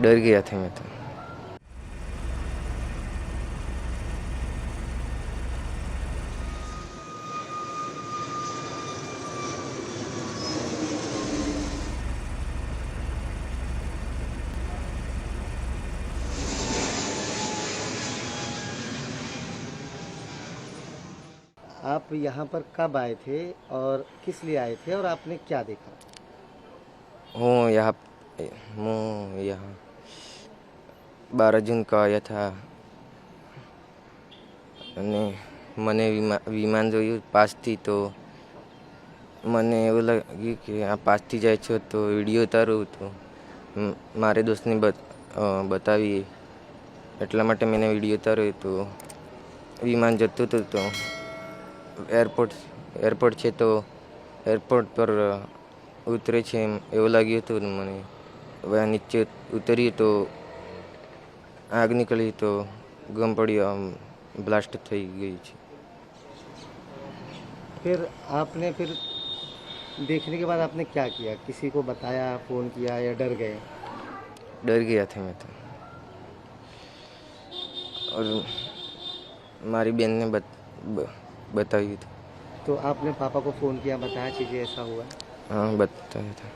डर गया था मैं तो। आप यहाँ पर कब आए थे और किस लिए आए थे और आपने क्या देखा? હું यहाँ હું यहाँ 12 जून को आया था અને મને વિમાન જોયું પાસથી તો મને એવું લાગ્યું કે આ પાસથી જાય છે તો વિડીયો ઉતારું તો મારે દોસ્તને બતાવી એટલા માટે મેં વિડીયો ઉતાર્યો તો વિમાન જતું હતું તો એરપોર્ટ છે તો એરપોર્ટ પર ઉતરે છે એવું લાગ્યું હતું મને. હવે નીચે ઉતર્યું તો આગ નીકળી તો ગમ પડ્યો, બ્લાસ્ટ થઈ ગઈ છે. फिर आपने फिर देखने के बाद आपने क्या किया? किसी को बताया, फ़ोन किया या डर गए? डर गया था मैं तो और मारी बहन ने बताई थी. तो आपने पापा को फ़ोन किया, बताया चीज़ें ऐसा हुआ? हाँ बताया था.